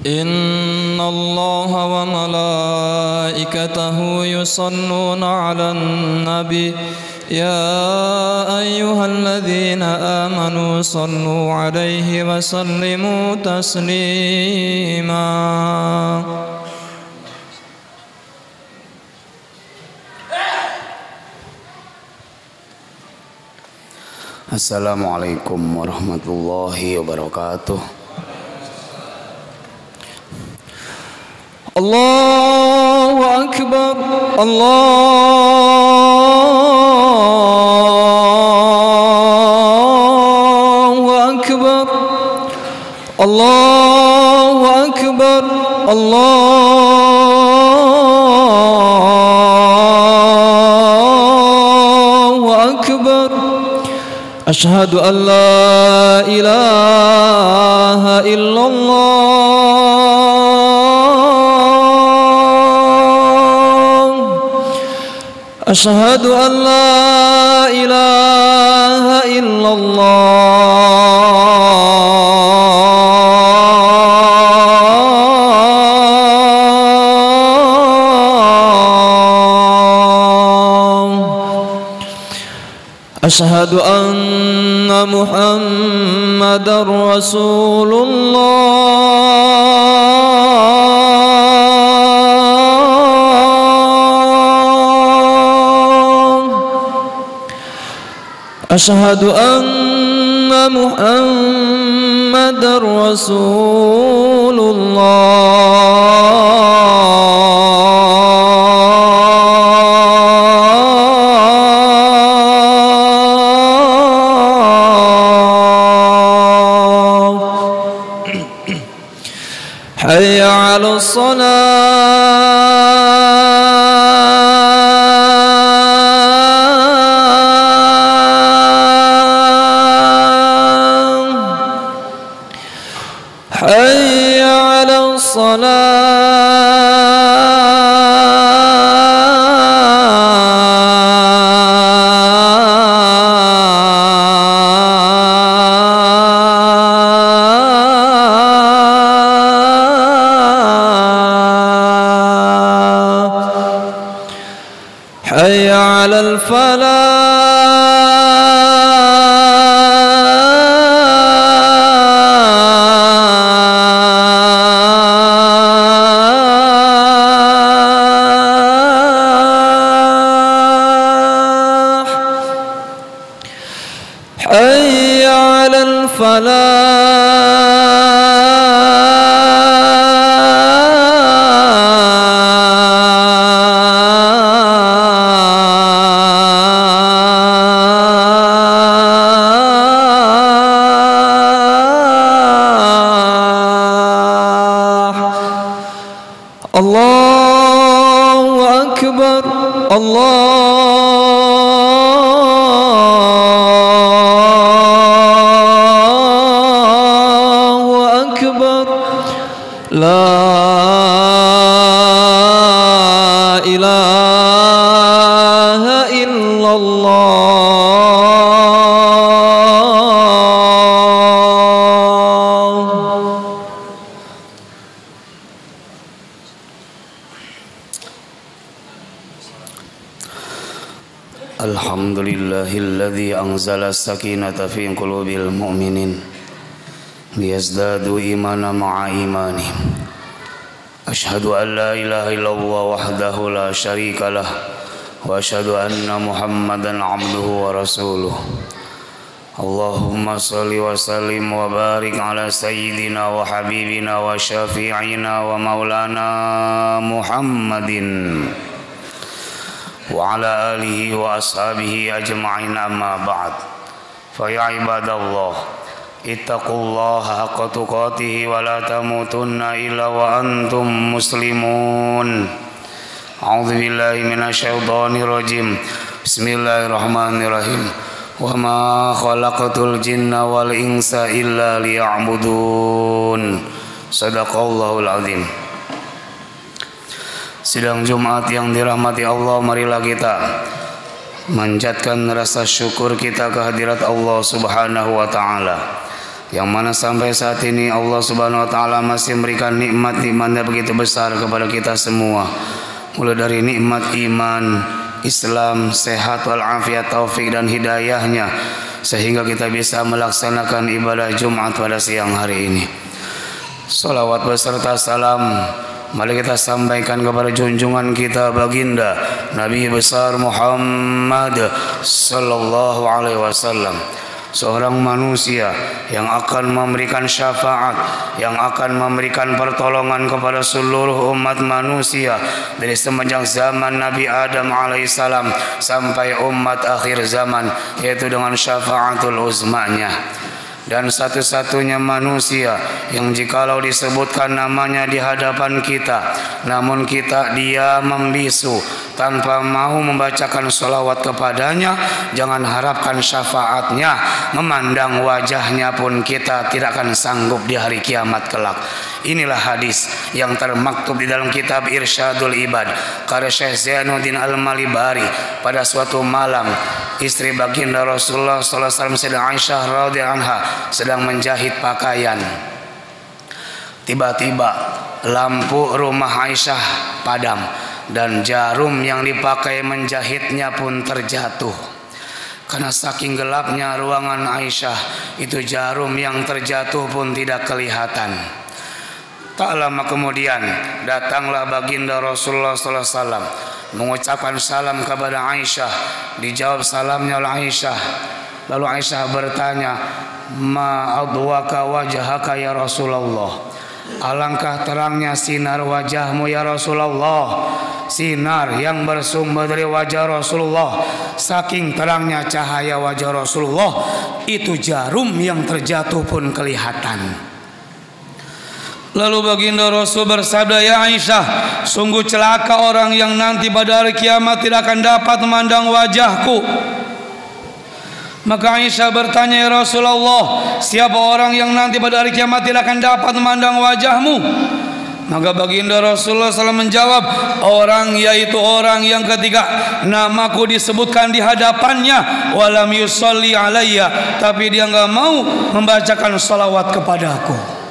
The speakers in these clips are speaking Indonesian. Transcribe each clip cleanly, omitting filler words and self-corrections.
إن الله وملائكته يصلون على النبي يا أيها الذين آمنوا صلوا عليه وسلموا تسليما. Assalamualaikum warahmatullahi wabarakatuh. Allahu Akbar, Allahu Akbar, Allahu Akbar, Allahu Akbar. Asyhadu an la ilaha illallah. Asyhadu an la ilaha illallah. Asyhadu anna Muhammadar Rasulullah. Asyhadu anna Muhammadar Rasulullah. Hayya 'alas salah. Hayya 'alas salah. Hayya 'alal falah. Hayya 'alal falah. Allahu Akbar, Allahu Akbar. La ilaha illallah. Alhamdulillahilladzi anzala as-sakinata fi qulubil mu'minin liyazdadu imanan ma'a imanihim. Asyhadu an la ilaha illallah wahdahu la syarika lah wa asyhadu anna Muhammadan 'abduhu wa rasuluh. Allahumma shalli wa sallim wa barik ala sayyidina wa habibina wa syafi'ina wa maulana Muhammadin wa ala alihi wa ashabihi ajma'in, amma ba'd. Fa ya ibadallah, ittaqullaha haqqa tuqatih wa la tamutunna illa wa antum muslimun. A'udzu billahi minasyaitonir rajim. Bismillahirrahmanirrahim. Wa ma khalaqatul jinna wal insa illa liya'budun. Shadaqallahul azim. Sidang Jumat yang dirahmati Allah, marilah kita Manjatkan rasa syukur kita kehadirat Allah Subhanahu wa Ta'ala, yang mana sampai saat ini Allah Subhanahu wa Ta'ala masih memberikan nikmat-nikmatnya begitu besar kepada kita semua, mulai dari nikmat iman, Islam, sehat walafiat, taufik dan hidayahnya, sehingga kita bisa melaksanakan ibadah Jumat pada siang hari ini. Salawat beserta salam mari kita sampaikan kepada junjungan kita baginda Nabi besar Muhammad sallallahu alaihi wasallam, seorang manusia yang akan memberikan syafaat, yang akan memberikan pertolongan kepada seluruh umat manusia dari semenjak zaman Nabi Adam alaihissalam sampai umat akhir zaman, yaitu dengan syafaatul uzmanya. Dan satu-satunya manusia yang jikalau disebutkan namanya di hadapan kita, namun kita diam membisu tanpa mau membacakan sholawat kepadanya, jangan harapkan syafaatnya, memandang wajahnya pun kita tidak akan sanggup di hari kiamat kelak. Inilah hadis yang termaktub di dalam kitab Irsyadul Ibad karya Syekh Zainuddin Al-Malibari. Pada suatu malam, istri baginda Rasulullah SAW sedang Aisyah radhiyallahu anha sedang menjahit pakaian. Tiba-tiba lampu rumah Aisyah padam dan jarum yang dipakai menjahitnya pun terjatuh. Karena saking gelapnya ruangan Aisyah, itu jarum yang terjatuh pun tidak kelihatan. Tak lama kemudian datanglah baginda Rasulullah SAW mengucapkan salam kepada Aisyah. Dijawab salamnya oleh Aisyah. Lalu Aisyah bertanya, "Ma adwaka wajhaka ya Rasulullah?" Alangkah terangnya sinar wajahmu ya Rasulullah. Sinar yang bersumber dari wajah Rasulullah. Saking terangnya cahaya wajah Rasulullah, itu jarum yang terjatuh pun kelihatan. Lalu baginda Rasul bersabda, "Ya Aisyah, sungguh celaka orang yang nanti pada hari kiamat tidak akan dapat memandang wajahku." Maka Aisyah bertanya, "Ya Rasulullah, siapa orang yang nanti pada hari kiamat tidak akan dapat memandang wajahmu?" Maka baginda Rasulullah SAW menjawab, "Orang yaitu orang yang ketika namaku disebutkan di hadapannya, walam yusolli alayya, tapi dia enggak mau membacakan salawat kepadaku."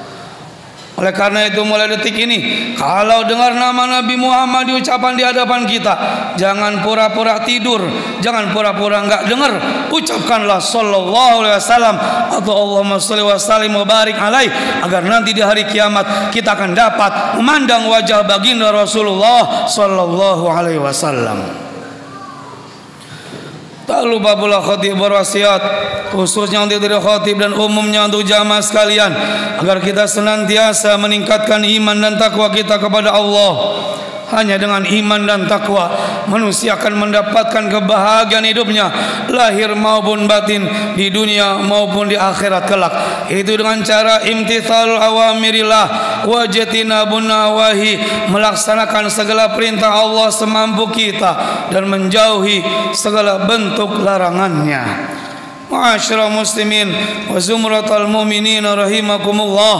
Oleh karena itu mulai detik ini, kalau dengar nama Nabi Muhammad diucapkan di hadapan kita, jangan pura-pura tidur, jangan pura-pura enggak dengar. Ucapkanlah sallallahu alaihi wasallam atau Allahumma shalli wa sallim wa barik alaih, agar nanti di hari kiamat kita akan dapat memandang wajah baginda Rasulullah sallallahu alaihi wasallam. Tak lupa pula khatib berwasiat, khususnya untuk diri khatib dan umumnya untuk jamaah sekalian, agar kita senantiasa meningkatkan iman dan takwa kita kepada Allah. Hanya dengan iman dan takwa manusia akan mendapatkan kebahagiaan hidupnya, lahir maupun batin, di dunia maupun di akhirat kelak. Itu dengan cara imtithalul awamirillah wa jatinabun nawahi, melaksanakan segala perintah Allah semampu kita dan menjauhi segala bentuk larangannya. Ma'asyiral muslimin wa zumratal mu'minin rahimakumullah.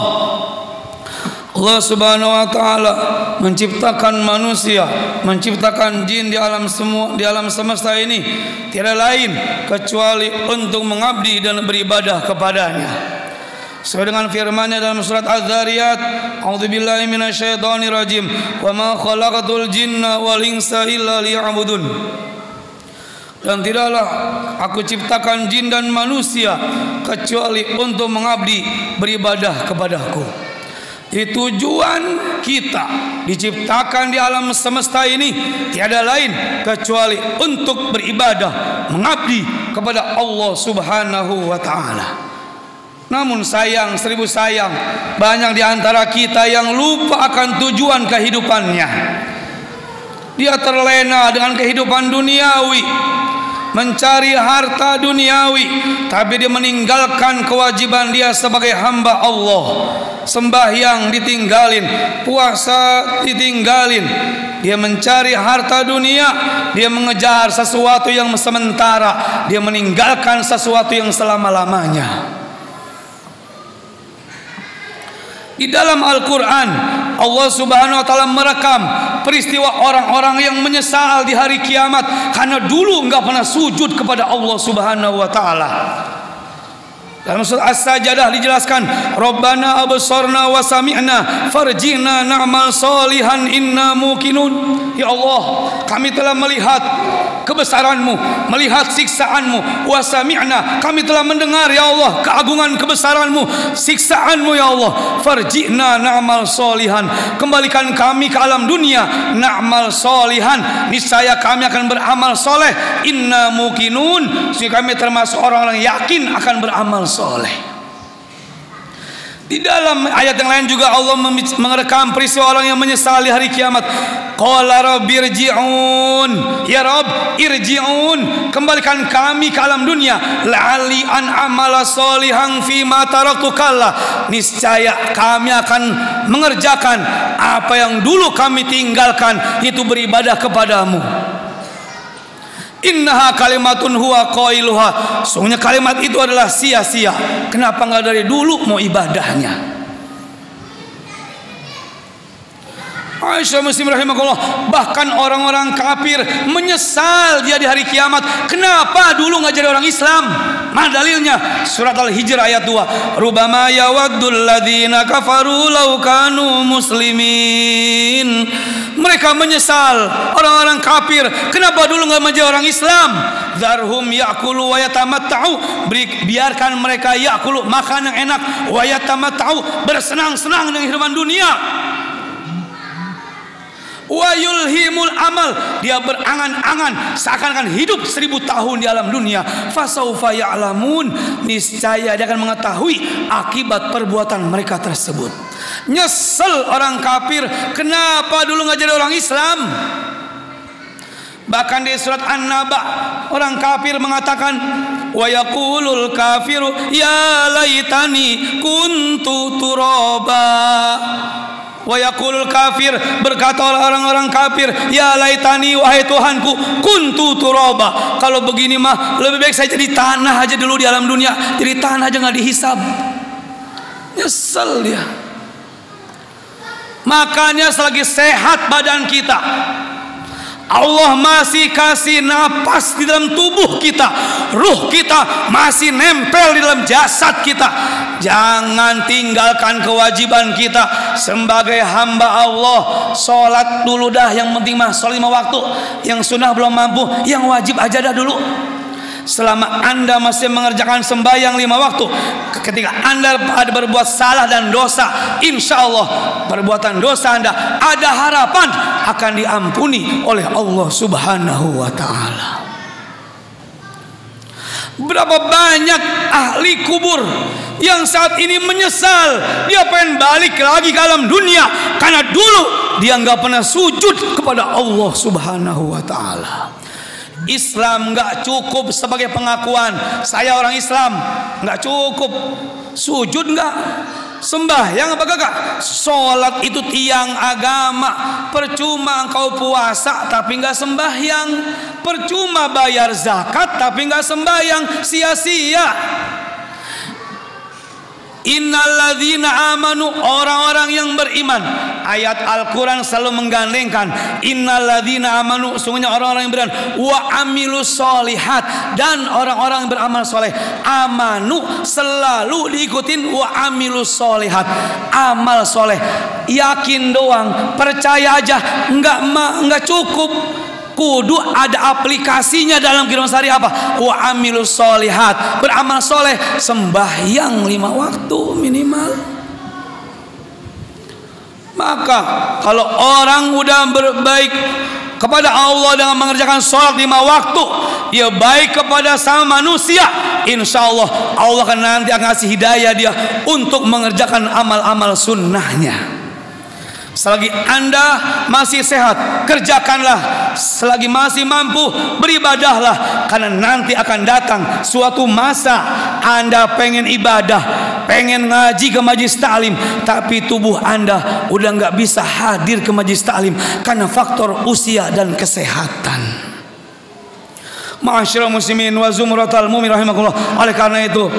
Allah Subhanahu wa taala menciptakan manusia, menciptakan jin di alam semesta ini tiada lain kecuali untuk mengabdi dan beribadah kepadanya. Sesuai dengan firman-Nya dalam surat Az-Zariyat, "A'udzubillahi minasyaitonirrajim, wa ma khalaqatul jinna wal insa illa liya'budun." Dan tidaklah aku ciptakan jin dan manusia kecuali untuk mengabdi, beribadah kepadaku. Tujuan kita diciptakan di alam semesta ini tiada lain kecuali untuk beribadah, mengabdi kepada Allah Subhanahu wa taala. Namun sayang, seribu sayang, banyak di antara kita yang lupa akan tujuan kehidupannya. Dia terlena dengan kehidupan duniawi, mencari harta duniawi, tapi dia meninggalkan kewajiban dia sebagai hamba Allah. Sembahyang ditinggalin, puasa ditinggalin. Dia mencari harta dunia, dia mengejar sesuatu yang sementara, dia meninggalkan sesuatu yang selama-lamanya. Di dalam Al-Quran Allah Subhanahu wa ta'ala merekam peristiwa orang-orang yang menyesal di hari kiamat karena dulu enggak pernah sujud kepada Allah Subhanahu wa ta'ala. Dalam surah As-Sajdah dijelaskan, Rabbana absarna wa sami'na farji'na na'mal salihan inna muqinun. Ya Allah, kami telah melihat kebesaran-Mu, melihat siksaanmu. Wa sami'na, kami telah mendengar ya Allah keagungan kebesaran-Mu, siksaanmu ya Allah. Farji'na na'mal salihan, kembalikan kami ke alam dunia, na'mal salihan, niscaya kami akan beramal soleh. Inna muqinun, sehingga kami termasuk orang-orang yakin akan beramal soleh. Di dalam ayat yang lain juga Allah merekam peristiwa orang yang menyesal di hari kiamat. Qala rabbirji'un, ya Rabb irji'un, kembalikan kami ke alam dunia, la'ali an amala solihan fima taraktu kalla, niscaya kami akan mengerjakan apa yang dulu kami tinggalkan, itu beribadah kepadamu. Innaha kalimatun huwa qailuha, sungguhnya kalimat itu adalah sia-sia. Kenapa enggak dari dulu mau ibadahnya? Aisyah Muslim rahimahullah, bahkan orang-orang kafir menyesal dia di hari kiamat. Kenapa dulu enggak jadi orang Islam? Mana dalilnya? Surat Al-Hijr ayat 2. Rubama yawaddul ladzina kafaru law kanu muslimin. Mereka menyesal, orang-orang kafir, kenapa dulu enggak menjadi orang Islam? Dzarhum ya'kulu wa yatamatta'u, biarkan mereka ya'kulu, makan yang enak, wa yatamatta'u, bersenang-senang dengan kehidupan dunia. Wa yulhimul amal, dia berangan-angan seakan-akan hidup 1000 tahun di alam dunia. Fasaufa ya'lamun, niscaya dia akan mengetahui akibat perbuatan mereka tersebut. Nyesel orang kafir, kenapa dulu nggak jadi orang Islam? Bahkan di surat An-Naba orang kafir mengatakan, wa yaqulul kafiru ya laitani kuntu turaba. Wa yaqulul kafir, berkata orang-orang kafir, ya laitani, wahai Tuhanku, kuntu turaba, kalau begini mah lebih baik saya jadi tanah aja dulu di alam dunia, jadi tanah aja nggak dihisab. Nyesel dia. Makanya selagi sehat badan kita, Allah masih kasih napas di dalam tubuh kita, ruh kita masih nempel di dalam jasad kita, jangan tinggalkan kewajiban kita sebagai hamba Allah. Sholat dulu dah, yang penting mah sholat 5 waktu. Yang sunnah belum mampu, yang wajib aja dah dulu. Selama Anda masih mengerjakan sembahyang 5 waktu, ketika Anda berbuat salah dan dosa, insya Allah perbuatan dosa Anda ada harapan akan diampuni oleh Allah Subhanahu wa ta'ala. Berapa banyak ahli kubur yang saat ini menyesal, dia pengen balik lagi ke alam dunia karena dulu dia nggak pernah sujud kepada Allah Subhanahu wa ta'ala. Islam nggak cukup sebagai pengakuan saya orang Islam, nggak cukup. Sujud nggak, sembahyang apa kagak? Sholat itu tiang agama. Percuma engkau puasa tapi nggak sembahyang, percuma bayar zakat tapi nggak sembahyang, sia-sia. Innalladzina amanu, orang-orang yang beriman. Ayat Al-Quran selalu menggandengkan innalladzina amanu, sungguhnya orang-orang yang beriman, wa amilus solihat, dan orang-orang yang beramal soleh. Amanu selalu diikutin wa amilus solihat, amal soleh. Yakin doang, percaya aja enggak cukup, kudu ada aplikasinya dalam kehidupan sehari. Apa? Wa amilus solihat, beramal soleh, sembahyang 5 waktu minimal. Maka kalau orang udah berbaik kepada Allah dengan mengerjakan sholat 5 waktu, dia baik kepada sama manusia, insya Allah Allah akan nanti akan kasih hidayah dia untuk mengerjakan amal-amal sunnahnya. Selagi Anda masih sehat, kerjakanlah. Selagi masih mampu, beribadahlah. Karena nanti akan datang suatu masa Anda pengen ibadah, pengen ngaji ke majlis ta'lim, tapi tubuh Anda udah nggak bisa hadir ke majlis ta'lim karena faktor usia dan kesehatan. Ma'asyiral muslimin wa zumratal mu'min rahimakumullah. Oleh karena itu,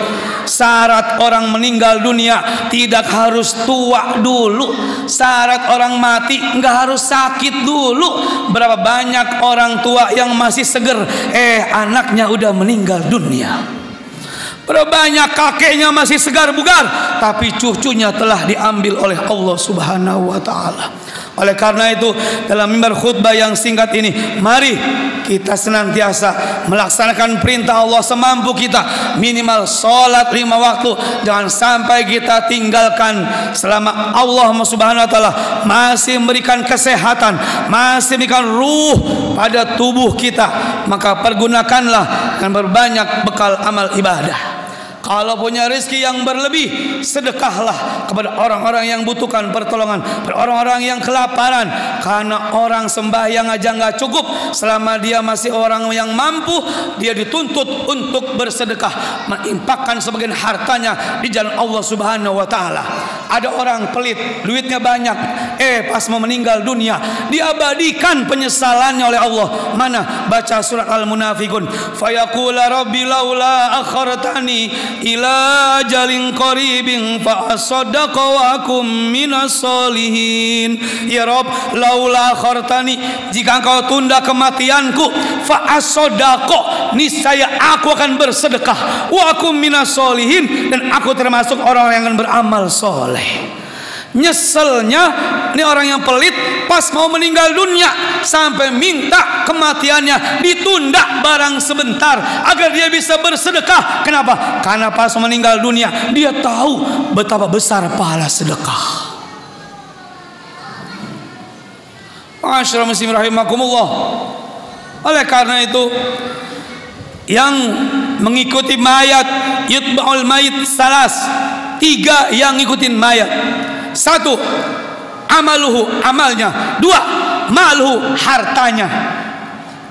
syarat orang meninggal dunia tidak harus tua dulu. Syarat orang mati enggak harus sakit dulu. Berapa banyak orang tua yang masih seger, anaknya udah meninggal dunia. Berapa banyak kakeknya masih segar bugar, tapi cucunya telah diambil oleh Allah Subhanahu wa taala. Oleh karena itu, dalam mimbar khutbah yang singkat ini, mari kita senantiasa melaksanakan perintah Allah semampu kita. Minimal sholat 5 waktu, jangan sampai kita tinggalkan selama Allah Subhanahu wa taala masih memberikan kesehatan, masih memberikan ruh pada tubuh kita. Maka pergunakanlah dan berbanyak bekal amal ibadah. Kalau punya rezeki yang berlebih, sedekahlah kepada orang-orang yang butuhkan pertolongan, kepada orang-orang yang kelaparan. Karena orang sembahyang aja nggak cukup, selama dia masih orang yang mampu, dia dituntut untuk bersedekah, menginfakkan sebagian hartanya di jalan Allah Subhanahu wa taala. Ada orang pelit, duitnya banyak, pas mau meninggal dunia diabadikan penyesalannya oleh Allah. Mana? Baca surat Al-Munafiqun. Fayaqula rabbi laula akhartani ila ajalin qaribin fa asaddaqa wa akum minas solihin. Ya Rabb, laula akhartani, jika engkau tunda kematianku, fa asaddaqa, niscaya aku akan bersedekah, wa akum minas solihin, dan aku termasuk orang yang akan beramal soleh. Nyeselnya ini orang yang pelit, pas mau meninggal dunia sampai minta kematiannya ditunda barang sebentar agar dia bisa bersedekah. Kenapa? Karena pas meninggal dunia dia tahu betapa besar pahala sedekah. Ma'asyiral muslimin rahimakumullah. Oleh karena itu, yang mengikuti mayat, yutba'ul mayit salas, 3 yang ngikutin mayat. 1, amaluhu, amalnya. 2, maluhu, hartanya.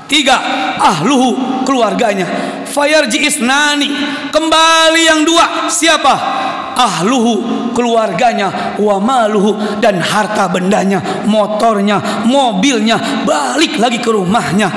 3, ahluhu, keluarganya. Fayarji isnani, kembali yang 2. Siapa? Ahluhu, keluarganya. Wa maluhu, dan harta bendanya, motornya, mobilnya, balik lagi ke rumahnya.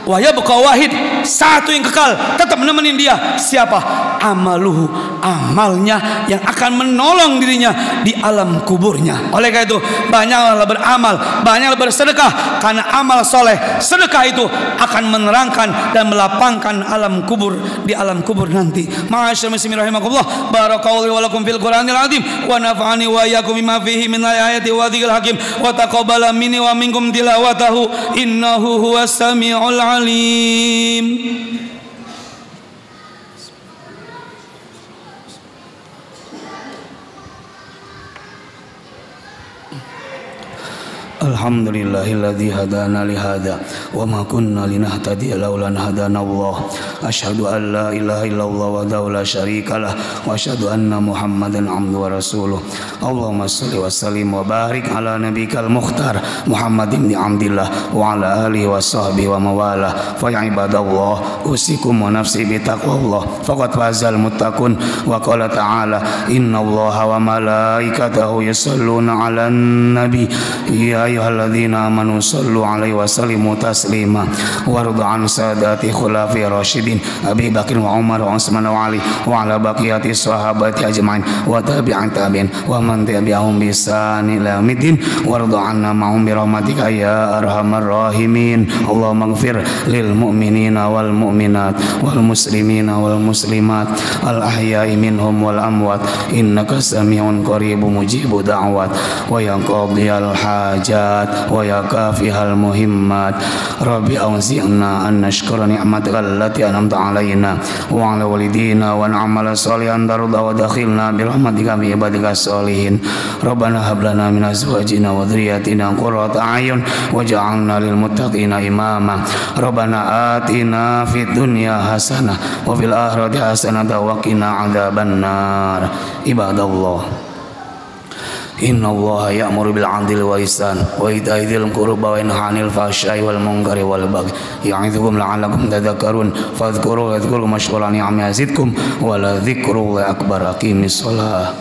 Wa yabqa wahid, 1 yang kekal tetap menemani dia. Siapa? Amaluhu, amalnya yang akan menolong dirinya di alam kuburnya. Oleh karena itu, banyaklah beramal, banyaklah bersedekah, karena amal soleh, sedekah itu akan menerangkan dan melapangkan alam kubur di alam kubur nanti. Ma'asyiral muslimin rahimakumullah. Barakallahu wa lakum fil Qur'anil azim wa nafa'ani wa iyyakum bima fihi min ayati wa dzikril hakim wa taqabbala minni wa minkum tilawatahu innahu huwas samiul alim. Alhamdulillahilladzi hadana li hadza wa ma kunna linahtadiya laula an hadana Allah. Asyhadu an la ilaha illallah wahdahu la syarikalah wa asyhadu anna Muhammadan abduhu wa rasuluh. Allahumma shalli wa sallim wa barik ala nabiyikal mukhtar Muhammad ibn Abdillah wa ala alihi wa sahbihi wa mawalah. Fa ya ibadallah, usikum wa nafsi bi taqwallah faqad fazal muttaqun. Wa qala ta'ala innallaha wa malaikatahu yusholluna 'alan nabi ya ayyuhalladzina amanu shallu 'alaihi wa sallimu taslima. Warda an sadati khulafi rasyidin Abi Bakr wa Umar wa Utsman wa Ali wa ala baqiyati sahabati ajmain wa tabi'in tabi'in wa man tabi'ahum bi ihsan ila yaumil. Warda 'anna ma'hum bi rahmatika ya arhamar rahimin. Allahumma ighfir lil mu'minina wal mu'minat wal muslimina wal muslimat al ahya'i minhum wal amwat innaka sami'un qaribun mujibu da'wat wa ya qadiyal hajat wa ya kafihal muhimmat. Rabbi awzi'na an nashkura ni'mataka allati an'amta 'alaina wa 'ala walidina wa na'mala shalihan tarda wa dakhilna bi rahmatika bi ibadika sholihin. Rabbana hab lana min azwajina wa dhurriyyatina qurrata a'yun waj'alna lil muttaqina imama. Rabbana atina fid dunya hasanah wa fil akhirati hasanah wa qina adzabannar. Ibadallah, Inna Allah ya'muru bil 'adli wa ihsan wa ita'i dzil qurba wa yanha 'anil fahsya'i wal munkari wal baghi ya'idzukum la'allakum tadhakkarun fadhkuru yadhkurukum washkuru ni'amati yazidkum wa la dzikrullahi akbar. Aqimis shalah.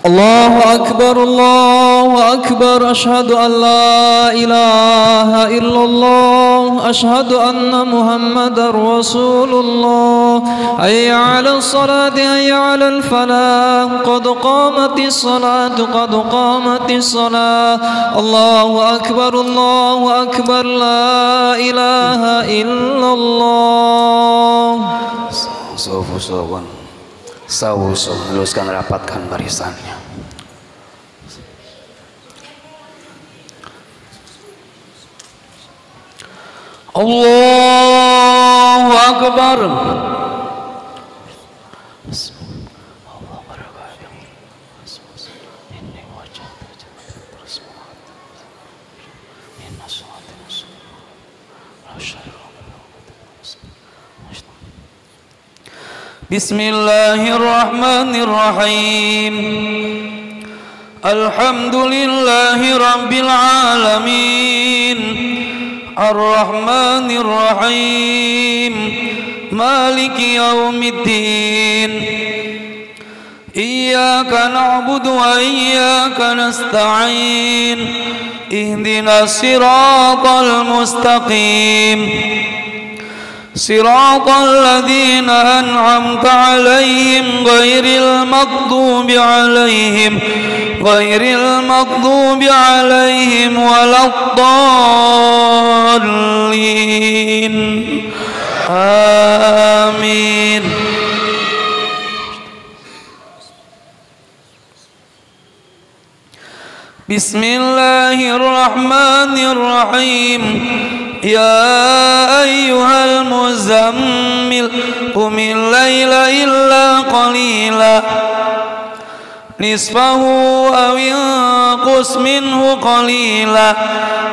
الله أكبر الله أكبر أشهد أن لا إله إلا الله أشهد أن محمدا رسول الله حي على الصلاة حي على الفلاح قد قامت الصلاة قد قامت الصلاة الله أكبر لا إله إلا الله. Sawusu, luruskan, rapatkan barisannya. Allahu Akbar. Bismillahirrahmanirrahim. Alhamdulillahi rabbil alamin. Ar-Rahmanir-Rahim. Maliki yaumiddin. Iyyaka na'budu wa iyyaka nasta'in. Ihdinas siratal mustaqim. صراط الذين أنعمت عليهم غير المغضوب عليهم ولا الضالين آمين. بسم الله الرحمن الرحيم. يا أيها المزمل قم الليل إلا قليلا نصفه أو انقص منه قليلا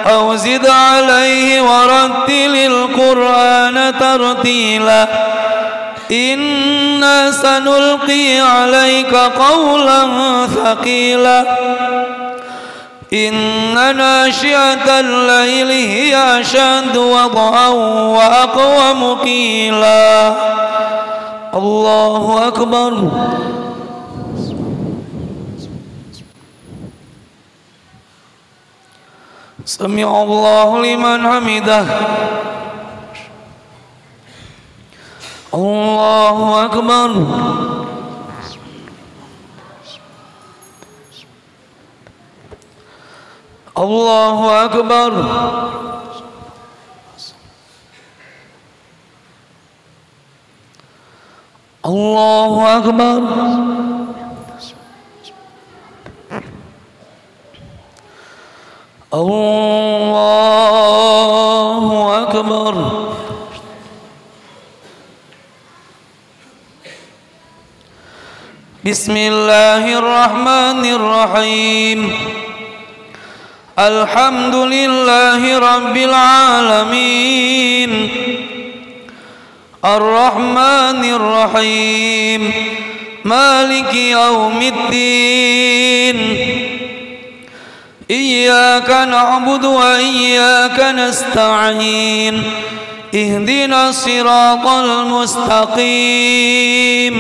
أو زد عليه ورتل القرآن ترتيلا إنا سنلقي عليك قولا ثقيلا إن ناشئة الليل هي أشد وطئا وأقوم قيلا. الله أكبر. سمع الله لمن حمده. الله أكبر. Allahu Akbar. Allahu Akbar. Allahu Akbar. Bismillahirrahmanirrahim. Alhamdulillahi rabbil alamin. Ar-Rahmanir-Rahim. Maliki yaumiddin. Iyyaka na'budu wa iyyaka nasta'in. Ihdinas siratal mustaqim.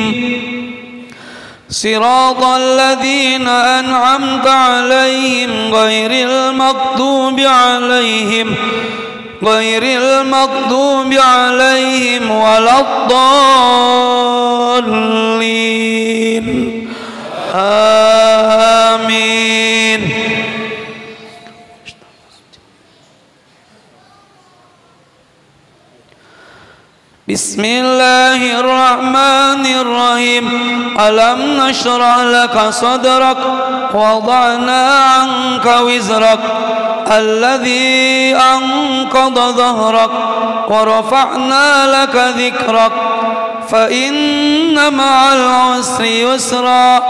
صراط الذين أنعمت عليهم غير المغضوب عليهم ولا الضالين آمين. Bismillahirrahmanirrahim. Alam nashrah laka sadrak wa wada'na 'anka wizrak alladhi anqadha dhahrak wa rafa'na laka dhikrak fa inna ma'al usri yusra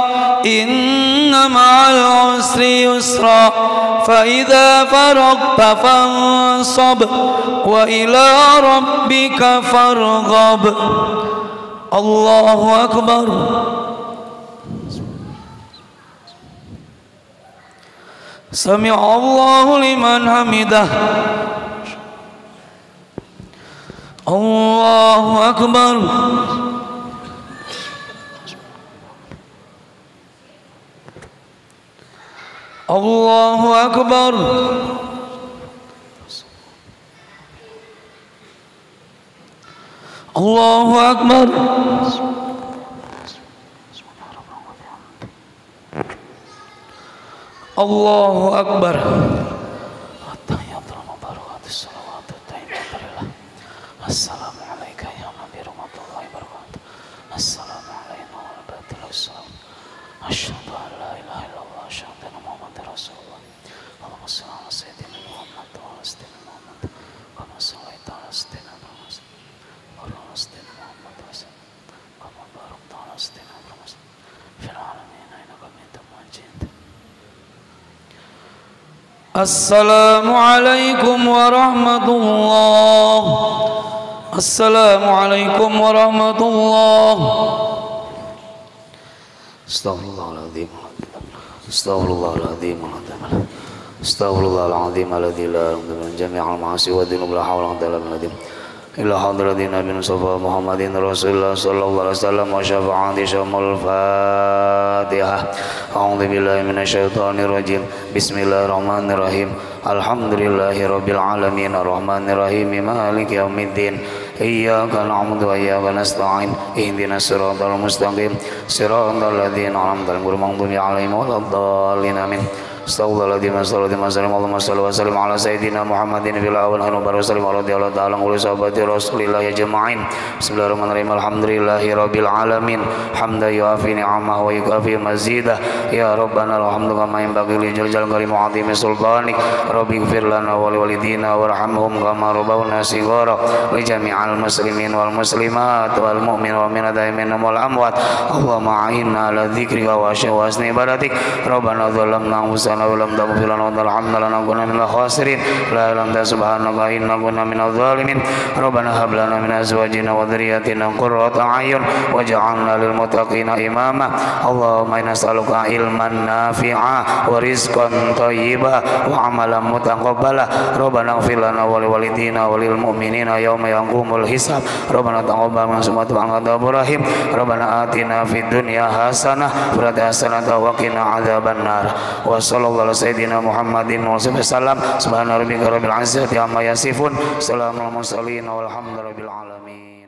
inna ma'al usri yusra fa idza faragta fansab wa ila rabbika farghab. Allahu Akbar. Sami'a Allahu liman hamidah. Allahu Akbar. Allahu Akbar. Allahu Akbar. Allahu Akbar. Assalamualaikum warahmatullahi wabarakatuh. Assalamualaikum warahmatullahi wabarakatuh. Asyhadu an la ilaha illallah wa asyhadu anna Muhammadar Rasulullah. Allahumma shalli ala sayyidina Muhammad wa ala sayyidina Muhammad. Kama shallaita ala sayyidina Muhammad wa ala sayyidina Muhammad wa sallam. Kama barakta ala sayyidina Muhammad fil alamin innaka hamidum majid. Assalamualaikum warahmatullahi. Assalamualaikum warahmatullahi. Astaghfirullahaladzim. Astaghfirullahaladzim. Astaghfirullahaladzim. Alladzi la ilaha illa jami'al ma'asi wa dzunub la haula wa la quwwata illa hadratin nabiyyina Mustafa Muhammadin Rasulullah sallallahu alaihi wasallam wa syafa'ati syamul Fatihah. A'udzu billahi minasyaitonir rajim. Bismillahirrahmanirrahim. Alhamdulillahirabbil alamin arrahmanir rahim maliki yaumiddin. Iyyaka na'budu wa iyyaka nasta'in. Ihdinas siratal mustaqim. Siratal ladzina an'amta 'alaihim ghairil maghdubi 'alaihim waladdallin. Amin. Astagfirullahaladzim. Allahumma salli wa sallim ala sayyidina Muhammadin fil awwal wa barik sallim radhiyallahu ta'ala anhu sahabati Rasulillah ajma'in. Bismillahirrahmanirrahim. Alhamdulillahi rabbil alamin. Hamdan yuafi ni'amah wa yukafi mazidah. Ya Rabbana alhamdu kama yanbaghi li jalal karim wa 'azimi sultanik. Rabbi ighfir lana wa li walidina warhamhum kama rabbawna shighara. Li jami'al muslimin wal muslimat wal mu'min wal mu'minat minhum wal amwat. Allahumma a'inna ala dzikrika wa husni ibadatik. Rabbana dzalamna ولم تغفر لنا وترحمنا لنكون من الخاسرين لا إله إلا أنت سبحانك إنا كنا من الظالمين ربنا هب لنا من أزواجنا وذرياتنا قرة أعين واجعلنا للمتقين إماما اللهم إنا نسألك علما نافعا ورزقا طيبا وعملا متقبلا ربنا اغفر لنا ولوالدينا وللمؤمنين يوم يقوم الحساب ربنا تقبل منا إنك أنت التواب الرحيم ربنا آتنا في الدنيا حسنة وفي الآخرة حسنة وقنا عذاب النار Sallallahu alaihi sayyidina Muhammadin wa sallam. Subhana rabbika rabbil izzati amma yasifun. Salamun alal mursalin walhamdulillahi rabbil alamin.